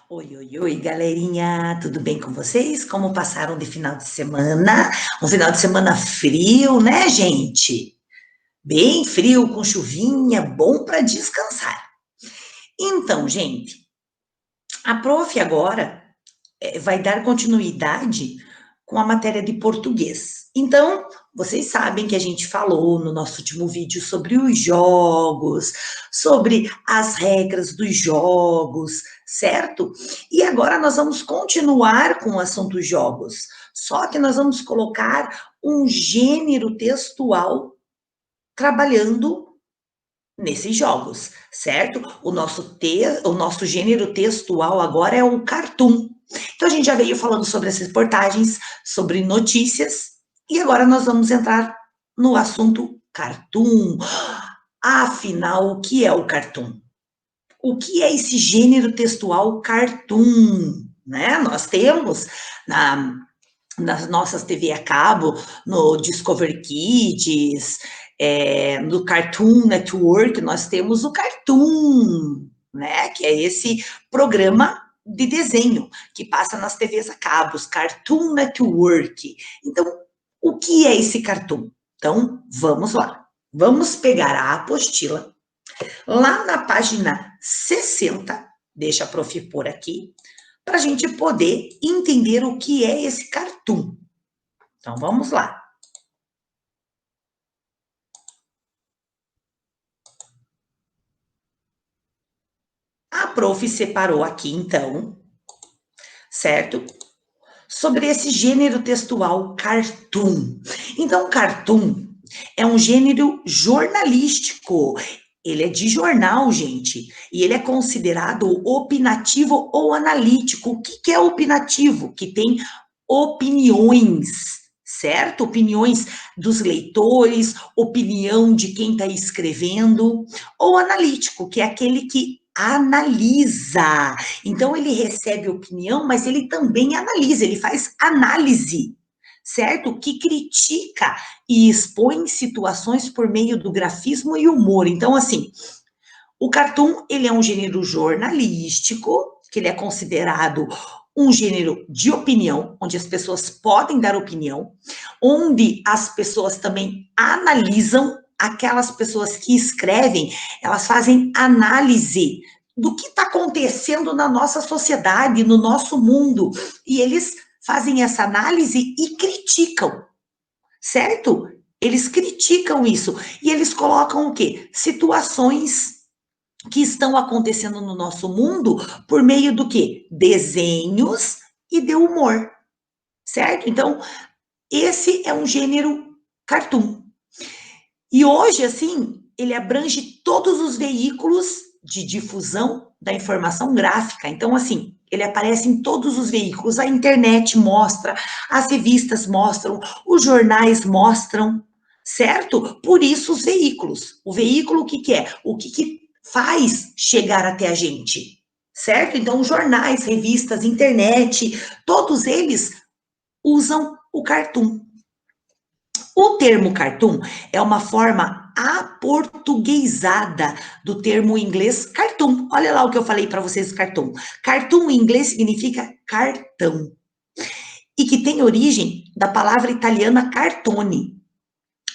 Oi, oi, oi, galerinha, tudo bem com vocês? Como passaram de final de semana? Um final de semana frio, né, gente? Bem frio, com chuvinha, bom para descansar. Então, gente, a prof agora vai dar continuidade com a matéria de português. Então, vocês sabem que a gente falou no nosso último vídeo sobre os jogos, sobre as regras dos jogos, certo? E agora nós vamos continuar com o assunto jogos, só que nós vamos colocar um gênero textual trabalhando nesses jogos, certo? O nosso gênero textual agora é o cartoon. Então a gente já veio falando sobre essas reportagens, sobre notícias, e agora nós vamos entrar no assunto cartoon. Afinal, o que é o cartoon? O que é esse gênero textual cartoon? Né? Nós temos nas nossas TV a cabo, no Discovery Kids, no Cartoon Network, nós temos o Cartoon, né? Que é esse programa de desenho que passa nas TVs a cabo, Cartoon Network. Então, o que é esse Cartoon? Então, vamos lá. Vamos pegar a apostila, lá na página 60, deixa a prof pôr aqui, para a gente poder entender o que é esse cartoon. Então, vamos lá. A prof separou aqui, então, certo? Sobre esse gênero textual cartoon. Então, cartoon é um gênero jornalístico. Ele é de jornal, gente, e ele é considerado opinativo ou analítico. O que é opinativo? Que tem opiniões, certo? Opiniões dos leitores, opinião de quem está escrevendo, ou analítico, que é aquele que analisa. Então, ele recebe opinião, mas ele também analisa, ele faz análise, certo? Que critica e expõe situações por meio do grafismo e humor. Então, assim, o cartoon, ele é um gênero jornalístico, que ele é considerado um gênero de opinião, onde as pessoas podem dar opinião, onde as pessoas também analisam, aquelas pessoas que escrevem, elas fazem análise do que está acontecendo na nossa sociedade, no nosso mundo, e eles fazem essa análise e criticam, certo? Eles criticam isso, e eles colocam o quê? Situações que estão acontecendo no nosso mundo por meio do quê? Desenhos e de humor, certo? Então, esse é um gênero cartoon. E hoje, assim, ele abrange todos os veículos de difusão da informação gráfica. Então, assim, ele aparece em todos os veículos. A internet mostra, as revistas mostram, os jornais mostram, certo? Por isso, os veículos. O veículo, o que, que é? O que, que faz chegar até a gente, certo? Então, jornais, revistas, internet, todos eles usam o cartoon. O termo cartoon é uma forma aportuguesada do termo inglês cartoon. Olha lá o que eu falei para vocês, cartoon. Cartoon em inglês significa cartão. E que tem origem da palavra italiana cartone.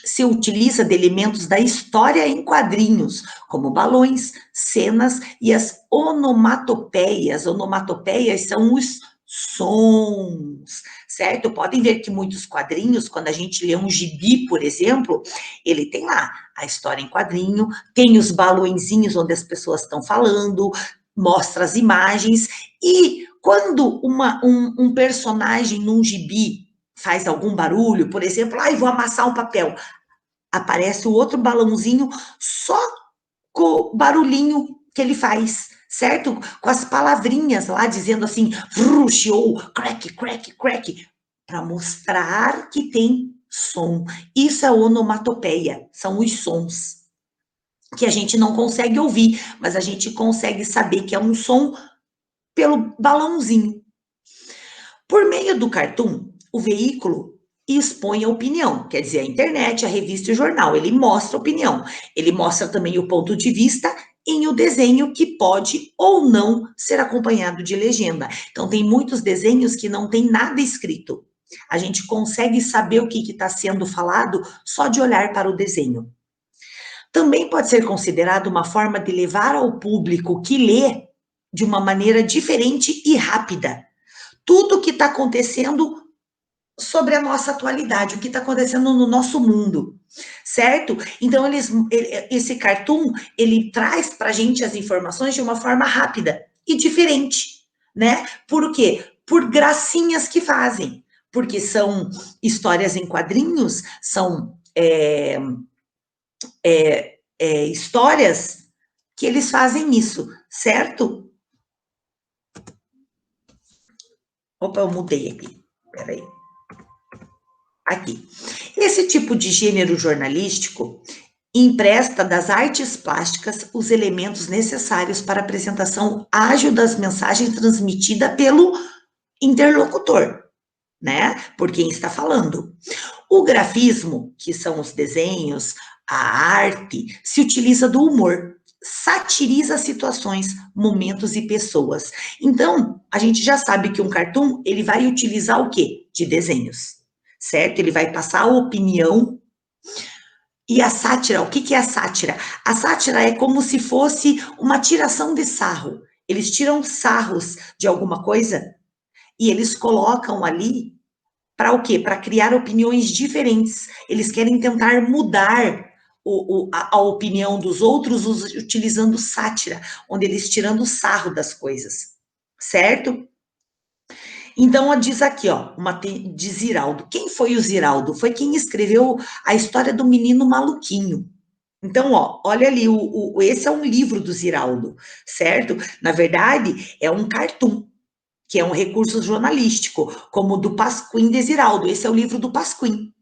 Se utiliza de elementos da história em quadrinhos, como balões, cenas e as onomatopeias. Onomatopeias são os sons, certo? Podem ver que muitos quadrinhos, quando a gente lê um gibi, por exemplo, ele tem lá a história em quadrinho, tem os balõezinhos onde as pessoas estão falando, mostra as imagens, e quando um personagem num gibi faz algum barulho, por exemplo, vou amassar um papel, aparece o outro balãozinho só com o barulhinho que ele faz, certo? Com as palavrinhas lá dizendo assim, rush ou crack, crack, crack, para mostrar que tem som. Isso é onomatopeia, são os sons que a gente não consegue ouvir, mas a gente consegue saber que é um som pelo balãozinho. Por meio do cartoon, o veículo expõe a opinião, quer dizer, a internet, a revista e o jornal, ele mostra a opinião, ele mostra também o ponto de vista em o desenho que pode ou não ser acompanhado de legenda. Então, tem muitos desenhos que não tem nada escrito. A gente consegue saber o que está sendo falado só de olhar para o desenho. Também pode ser considerado uma forma de levar ao público que lê de uma maneira diferente e rápida tudo o que está acontecendo sobre a nossa atualidade, o que está acontecendo no nosso mundo, certo? Então, esse cartoon, ele traz para a gente as informações de uma forma rápida e diferente, né? Por quê? Por gracinhas que fazem, porque são histórias em quadrinhos, são histórias que eles fazem isso, certo? Opa, eu mudei aqui, peraí. Aqui. Esse tipo de gênero jornalístico empresta das artes plásticas os elementos necessários para a apresentação ágil das mensagens transmitida pelo interlocutor, né? Por quem está falando. O grafismo, que são os desenhos, a arte, se utiliza do humor, satiriza situações, momentos e pessoas. Então, a gente já sabe que um cartoon, ele vai utilizar o quê? De desenhos, certo? Ele vai passar a opinião. E a sátira, o que é a sátira? A sátira é como se fosse uma tiração de sarro. Eles tiram sarros de alguma coisa e eles colocam ali para o quê? Para criar opiniões diferentes. Eles querem tentar mudar a opinião dos outros utilizando sátira, onde eles tirando sarro das coisas, certo? Então, diz aqui, ó, de Ziraldo. Quem foi o Ziraldo? Foi quem escreveu a história do menino maluquinho. Então, ó, olha ali, esse é um livro do Ziraldo, certo? Na verdade, é um cartoon, que é um recurso jornalístico, como o do Pasquim de Ziraldo. Esse é o livro do Pasquim.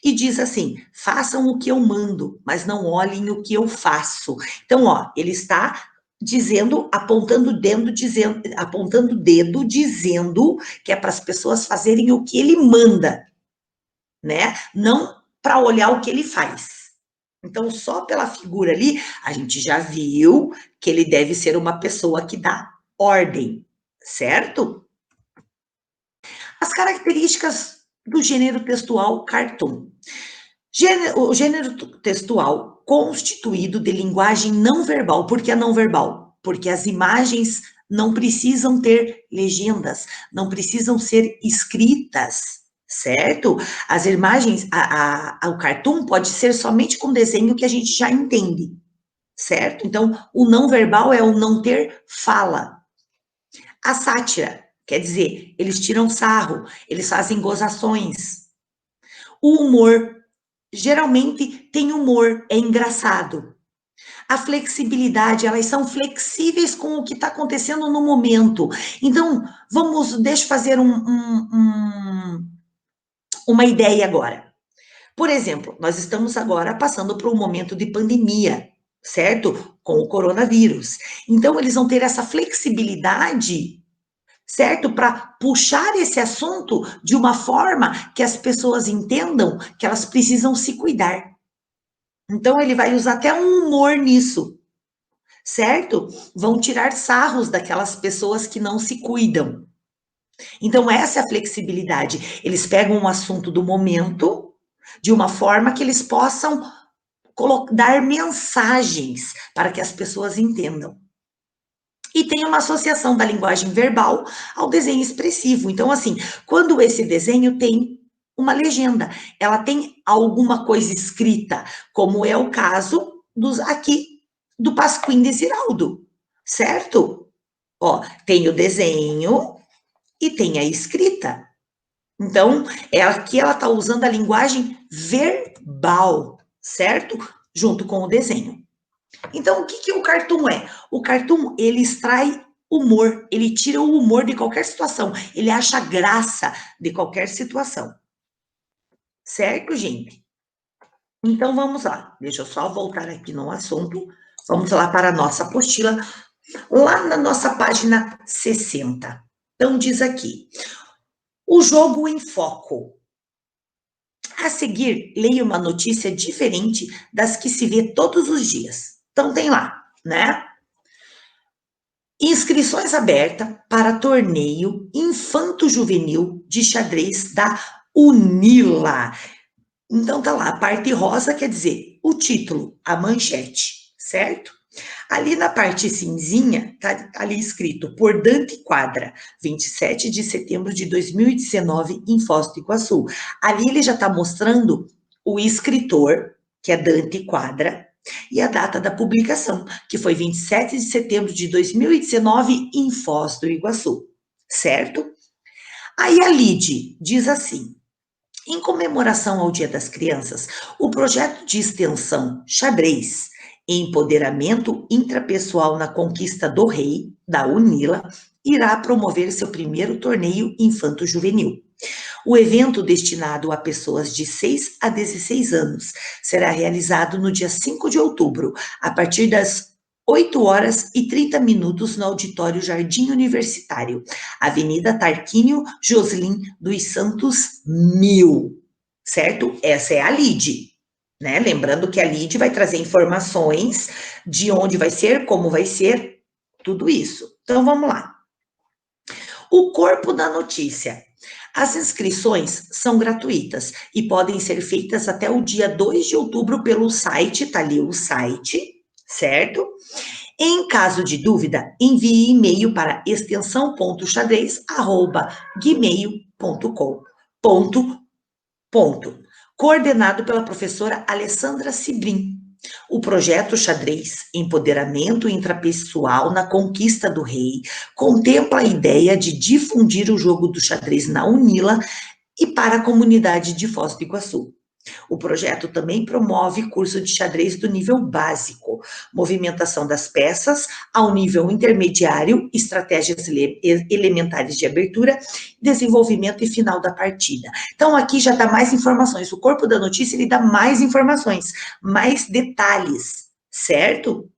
E diz assim: façam o que eu mando, mas não olhem o que eu faço. Então, ó, ele está dizendo, apontando o dedo, dizendo que é para as pessoas fazerem o que ele manda, né? Não para olhar o que ele faz. Então, só pela figura ali, a gente já viu que ele deve ser uma pessoa que dá ordem, certo? As características do gênero textual cartoon. O gênero textual constituído de linguagem não verbal. Por que não verbal? Porque as imagens não precisam ter legendas, não precisam ser escritas, certo? As imagens, o cartoon pode ser somente com desenho que a gente já entende, certo? Então, o não verbal é o não ter fala. A sátira, quer dizer, eles tiram sarro, eles fazem gozações. O humor, geralmente tem humor, é engraçado. A flexibilidade, elas são flexíveis com o que está acontecendo no momento. Então, deixa eu fazer uma ideia agora. Por exemplo, nós estamos agora passando por um momento de pandemia, certo? Com o coronavírus. Então, eles vão ter essa flexibilidade, certo? Para puxar esse assunto de uma forma que as pessoas entendam que elas precisam se cuidar. Então, ele vai usar até um humor nisso, certo? Vão tirar sarros daquelas pessoas que não se cuidam. Então, essa é a flexibilidade. Eles pegam um assunto do momento de uma forma que eles possam dar mensagens para que as pessoas entendam. E tem uma associação da linguagem verbal ao desenho expressivo. Então, assim, quando esse desenho tem uma legenda, ela tem alguma coisa escrita, como é o caso aqui do Pasquim de Ziraldo, certo? Ó, tem o desenho e tem a escrita. Então, aqui ela está usando a linguagem verbal, certo? Junto com o desenho. Então, o que o cartoon é? O cartoon, ele extrai humor, ele tira o humor de qualquer situação, ele acha graça de qualquer situação. Certo, gente? Então, vamos lá. Deixa eu só voltar aqui no assunto. Vamos lá para a nossa apostila, lá na nossa página 60. Então, diz aqui, o jogo em foco. A seguir, leia uma notícia diferente das que se vê todos os dias. Então, tem lá, né? Inscrições abertas para torneio infanto-juvenil de xadrez da UNILA. Então tá lá, a parte rosa quer dizer o título, a manchete, certo? Ali na parte cinzinha, tá ali escrito por Dante Quadra, 27 de setembro de 2019, em Foz do Iguaçu. Ali ele já está mostrando o escritor, que é Dante Quadra, e a data da publicação, que foi 27 de setembro de 2019, em Foz do Iguaçu, certo? Aí a Lide diz assim: em comemoração ao Dia das Crianças, o projeto de extensão Xadrez, Empoderamento Intrapessoal na Conquista do Rei, da UNILA, irá promover seu primeiro torneio infanto-juvenil. O evento, destinado a pessoas de 6 a 16 anos, será realizado no dia 5 de outubro, a partir das 8 horas e 30 minutos no Auditório Jardim Universitário, Avenida Tarquínio Joslin dos Santos 1000, certo? Essa é a LIDE, né? Lembrando que a LIDE vai trazer informações de onde vai ser, como vai ser, tudo isso. Então, vamos lá. O corpo da notícia. As inscrições são gratuitas e podem ser feitas até o dia 2 de outubro pelo site, tá ali o site, certo? Em caso de dúvida, envie e-mail para extensão.xadrez@gmail.com. Coordenado pela professora Alessandra Cibrim. O projeto Xadrez, Empoderamento Intrapessoal na Conquista do Rei, contempla a ideia de difundir o jogo do xadrez na UNILA e para a comunidade de Foz do Iguaçu. O projeto também promove curso de xadrez do nível básico, movimentação das peças ao nível intermediário, estratégias elementares de abertura, desenvolvimento e final da partida. Então, aqui já dá mais informações. O corpo da notícia, ele dá mais informações, mais detalhes, certo?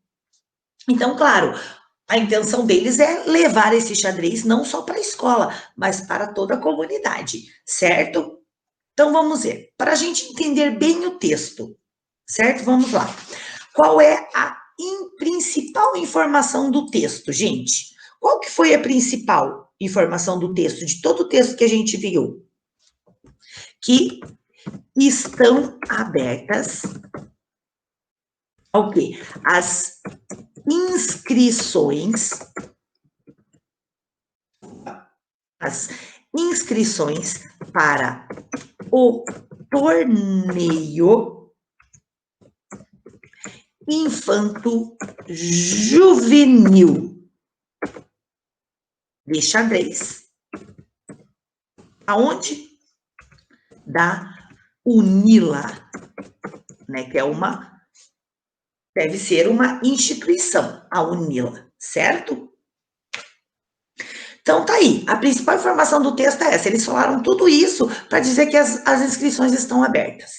Então, claro, a intenção deles é levar esse xadrez não só para a escola, mas para toda a comunidade, certo? Então, vamos ver. Para a gente entender bem o texto, certo? Vamos lá. Qual é a principal informação do texto, gente? Qual que foi a principal informação do texto, de todo o texto que a gente viu? Que estão abertas ao quê? As inscrições para o torneio infanto-juvenil de xadrez. Aonde? Da UNILA, né? Que é deve ser uma instituição, a UNILA, certo? Então, tá aí. A principal informação do texto é essa. Eles falaram tudo isso para dizer que as inscrições estão abertas,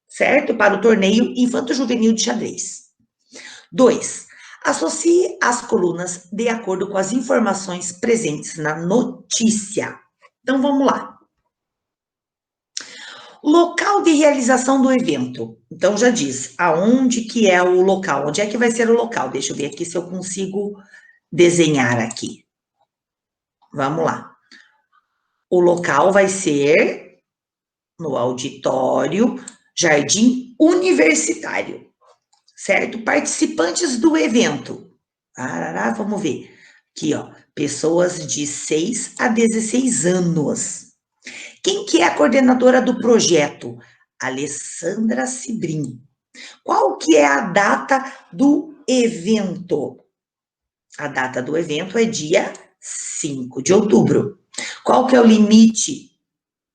certo? Para o torneio infanto-juvenil de xadrez. 2. Associe as colunas de acordo com as informações presentes na notícia. Então, vamos lá. Local de realização do evento. Então, já diz aonde que é o local. Onde é que vai ser o local? Deixa eu ver aqui se eu consigo desenhar aqui. Vamos lá. O local vai ser no auditório Jardim Universitário, certo? Participantes do evento. Vamos ver. Aqui, ó. Pessoas de 6 a 16 anos. Quem que é a coordenadora do projeto? Alessandra Cibrim. Qual que é a data do evento? A data do evento é dia 5 de outubro. Qual que é o limite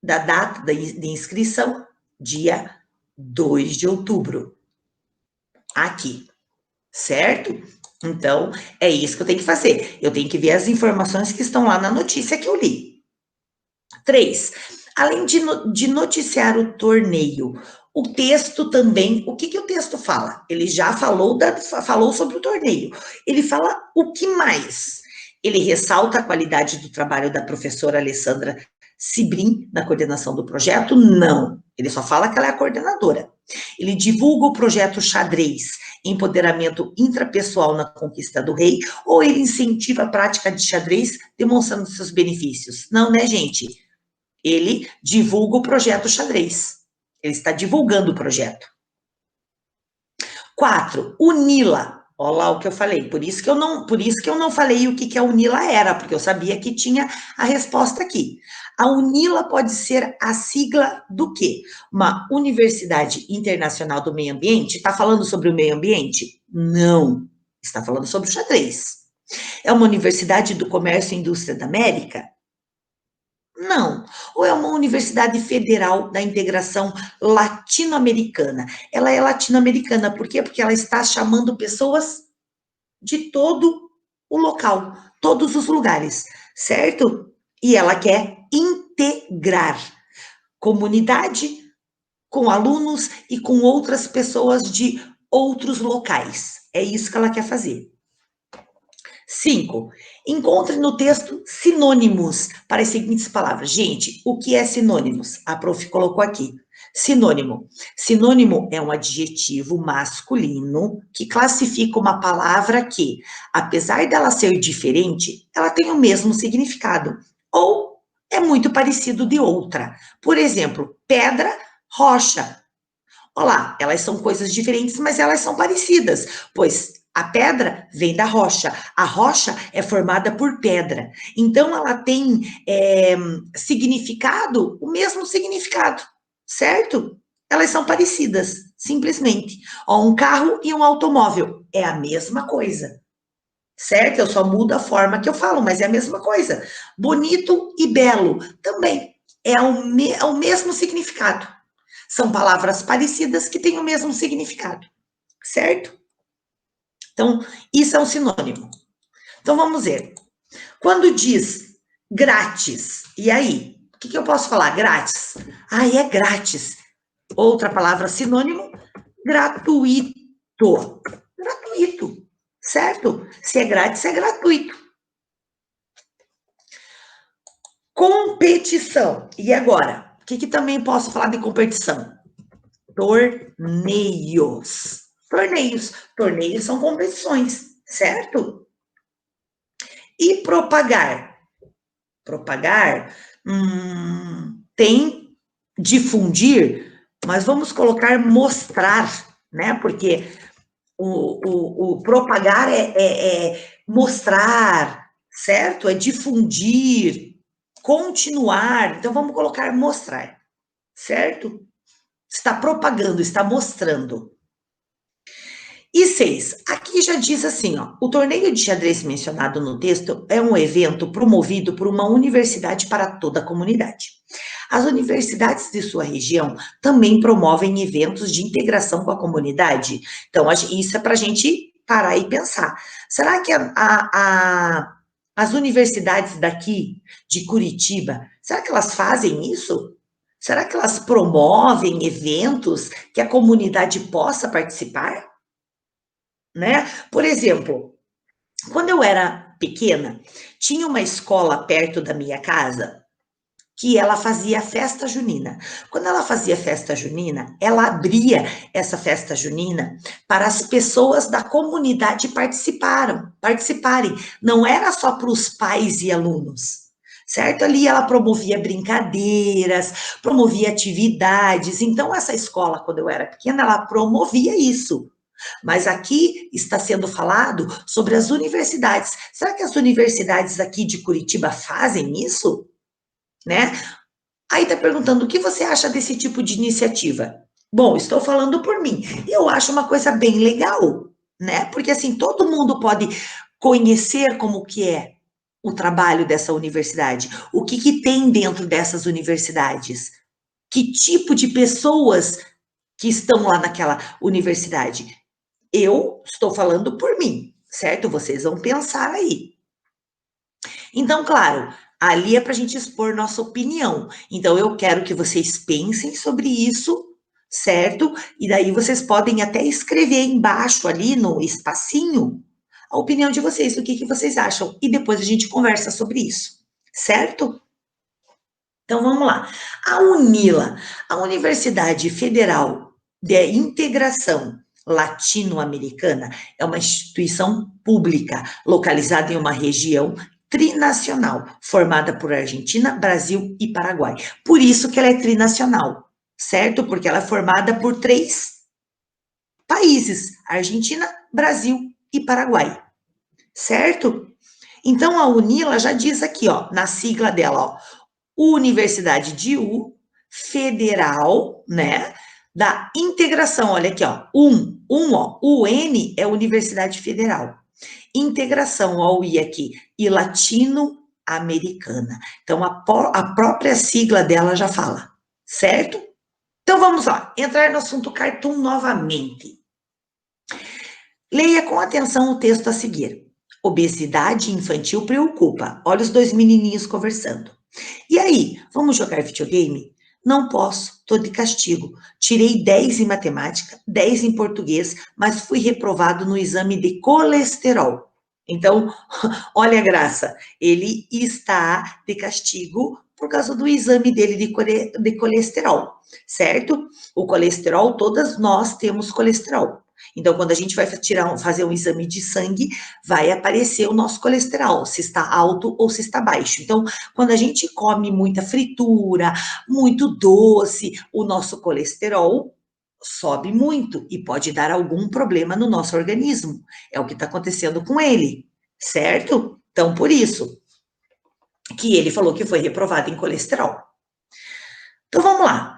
da data de inscrição? Dia 2 de outubro. Aqui, certo? Então, é isso que eu tenho que fazer. Eu tenho que ver as informações que estão lá na notícia que eu li. 3. Além de noticiar o torneio, o texto também, o que o texto fala? Ele já falou sobre o torneio. Ele fala o que mais? Ele ressalta a qualidade do trabalho da professora Alessandra Cibrim na coordenação do projeto? Não. Ele só fala que ela é a coordenadora. Ele divulga o projeto Xadrez, empoderamento intrapessoal na conquista do rei, ou ele incentiva a prática de xadrez, demonstrando seus benefícios? Não, né, gente? Ele divulga o projeto Xadrez. Ele está divulgando o projeto. 4, UNILA. Olha lá o que eu falei. Por isso que eu não falei o que a UNILA era, porque eu sabia que tinha a resposta aqui. A UNILA pode ser a sigla do quê? Uma Universidade Internacional do Meio Ambiente? Está falando sobre o meio ambiente? Não. Está falando sobre o xadrez. É uma Universidade do Comércio e Indústria da América? Não. Ou é uma universidade federal da integração latino-americana? Ela é latino-americana, por quê? Porque ela está chamando pessoas de todo o local, todos os lugares, certo? E ela quer integrar comunidade com alunos e com outras pessoas de outros locais. É isso que ela quer fazer. 5. Encontre no texto sinônimos para as seguintes palavras. Gente, o que é sinônimos? A prof colocou aqui. Sinônimo. Sinônimo é um adjetivo masculino que classifica uma palavra que, apesar dela ser diferente, ela tem o mesmo significado. Ou é muito parecido de outra. Por exemplo, pedra, rocha. Olá, elas são coisas diferentes, mas elas são parecidas, pois a pedra vem da rocha, a rocha é formada por pedra, então ela tem significado, o mesmo significado, certo? Elas são parecidas, simplesmente. Ó, um carro e um automóvel é a mesma coisa, certo? Eu só mudo a forma que eu falo, mas é a mesma coisa. Bonito e belo também é o mesmo significado. São palavras parecidas que têm o mesmo significado, certo? Então, isso é um sinônimo. Então, vamos ver. Quando diz grátis, e aí? O que eu posso falar? Grátis. Ah, é grátis. Outra palavra sinônimo, gratuito. Gratuito, certo? Se é grátis, é gratuito. Competição. E agora? O que também posso falar de competição? Torneios. Torneios. Torneios são competições, certo? E propagar? Propagar tem difundir, mas vamos colocar mostrar, né? Porque o propagar é mostrar, certo? É difundir, continuar. Então, vamos colocar mostrar, certo? Está propagando, está mostrando. E 6, aqui já diz assim, ó, o torneio de xadrez mencionado no texto é um evento promovido por uma universidade para toda a comunidade. As universidades de sua região também promovem eventos de integração com a comunidade. Então, isso é para a gente parar e pensar. Será que as universidades daqui, de Curitiba, será que elas fazem isso? Será que elas promovem eventos que a comunidade possa participar? Né? Por exemplo, quando eu era pequena, tinha uma escola perto da minha casa que ela fazia festa junina. Quando ela fazia festa junina, ela abria essa festa junina para as pessoas da comunidade participarem. Não era só para os pais e alunos, certo? Ali ela promovia brincadeiras, promovia atividades. Então, essa escola, quando eu era pequena, ela promovia isso. Mas aqui está sendo falado sobre as universidades. Será que as universidades aqui de Curitiba fazem isso? Né? Aí está perguntando, o que você acha desse tipo de iniciativa? Bom, estou falando por mim. Eu acho uma coisa bem legal, né? Porque assim, todo mundo pode conhecer como que é o trabalho dessa universidade, o que tem dentro dessas universidades, que tipo de pessoas que estão lá naquela universidade. Eu estou falando por mim, certo? Vocês vão pensar aí. Então, claro, ali é para a gente expor nossa opinião. Então, eu quero que vocês pensem sobre isso, certo? E daí vocês podem até escrever embaixo ali no espacinho a opinião de vocês, o que vocês acham. E depois a gente conversa sobre isso, certo? Então, vamos lá. A UNILA, a Universidade Federal de Integração Latino-Americana é uma instituição pública localizada em uma região trinacional, formada por Argentina, Brasil e Paraguai. Por isso que ela é trinacional, certo? Porque ela é formada por 3 países: Argentina, Brasil e Paraguai, certo? Então, a UNILA já diz aqui, ó, na sigla dela, ó, Universidade de Federal, né, da Integração, olha aqui, ó, ó, UN é Universidade Federal, Integração, ó, o I aqui, e Latino-Americana. Então, a própria sigla dela já fala, certo? Então, vamos lá, entrar no assunto Cartoon novamente. Leia com atenção o texto a seguir. Obesidade infantil preocupa. Olha os 2 menininhos conversando. E aí, vamos jogar videogame? Não posso, tô de castigo. Tirei 10 em matemática, 10 em português, mas fui reprovado no exame de colesterol. Então, olha a graça, ele está de castigo por causa do exame dele de colesterol, certo? O colesterol, todas nós temos colesterol. Então, quando a gente vai fazer um exame de sangue, vai aparecer o nosso colesterol, se está alto ou se está baixo. Então, quando a gente come muita fritura, muito doce, o nosso colesterol sobe muito e pode dar algum problema no nosso organismo. É o que está acontecendo com ele, certo? Então, por isso que ele falou que foi reprovado em colesterol. Então, vamos lá.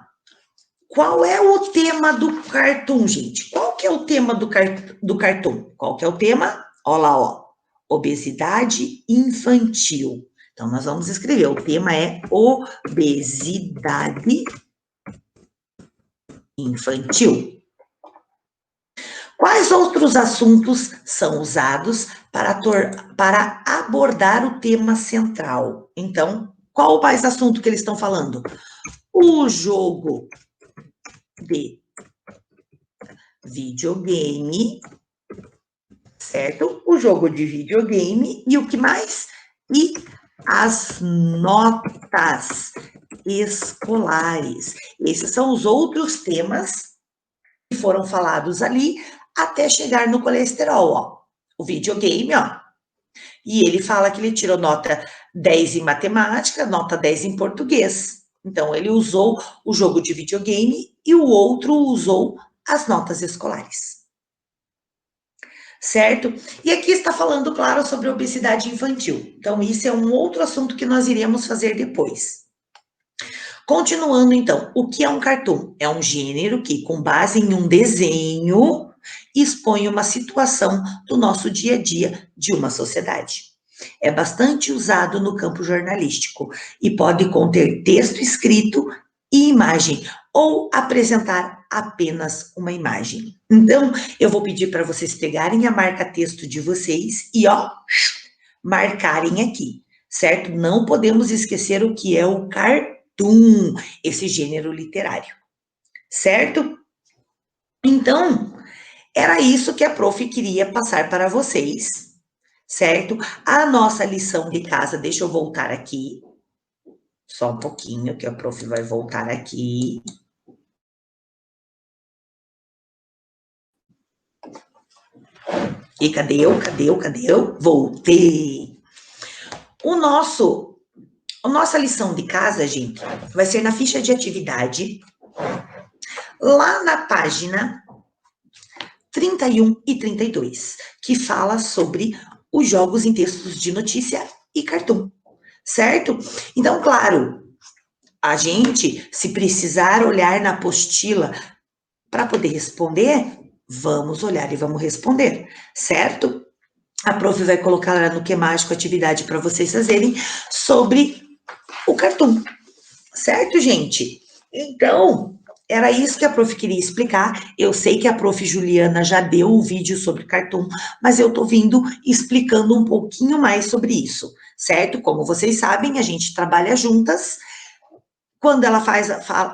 Qual é o tema do Cartoon, gente? Qual que é o tema do Cartoon? Qual que é o tema? Olha lá, ó. Obesidade infantil. Então, nós vamos escrever. O tema é obesidade infantil. Quais outros assuntos são usados para abordar o tema central? Então, qual mais assunto que eles estão falando? O jogo de videogame, certo? O jogo de videogame e o que mais? E as notas escolares. Esses são os outros temas que foram falados ali até chegar no colesterol, ó. O videogame, ó. E ele fala que ele tirou nota 10 em matemática, nota 10 em português. Então, ele usou o jogo de videogame e o outro usou as notas escolares. Certo? E aqui está falando, claro, sobre obesidade infantil. Então, isso é um outro assunto que nós iremos fazer depois. Continuando, então, o que é um cartoon? É um gênero que, com base em um desenho, expõe uma situação do nosso dia a dia de uma sociedade. É bastante usado no campo jornalístico e pode conter texto escrito e imagem, ou apresentar apenas uma imagem. Então, eu vou pedir para vocês pegarem a marca-texto de vocês e, ó, marcarem aqui, certo? Não podemos esquecer o que é o cartoon, esse gênero literário, certo? Então, era isso que a prof queria passar para vocês, certo? A nossa lição de casa, deixa eu voltar aqui, só um pouquinho, que a prof vai voltar aqui. E cadê eu? Voltei. A nossa lição de casa, gente, vai ser na ficha de atividade, lá na página 31 e 32, que fala sobre os jogos em textos de notícia e cartoon, certo? Então, claro, a gente, se precisar olhar na apostila para poder responder, vamos olhar e vamos responder, certo? A prof vai colocar lá no Que Mágico atividade para vocês fazerem sobre o cartoon, certo, gente? Então, era isso que a prof queria explicar. Eu sei que a prof Juliana já deu o vídeo sobre cartoon, mas eu tô vindo explicando um pouquinho mais sobre isso, certo? Como vocês sabem, a gente trabalha juntas. Quando ela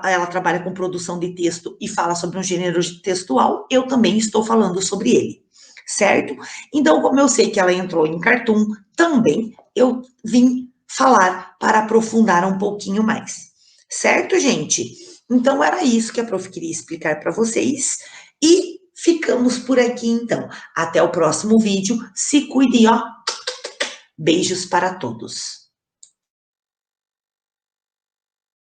ela trabalha com produção de texto e fala sobre um gênero textual, eu também estou falando sobre ele, certo? Então, como eu sei que ela entrou em cartoon, também eu vim falar para aprofundar um pouquinho mais, certo, gente? Então, era isso que a prof queria explicar para vocês. E ficamos por aqui, então. Até o próximo vídeo. Se cuidem, ó. Beijos para todos.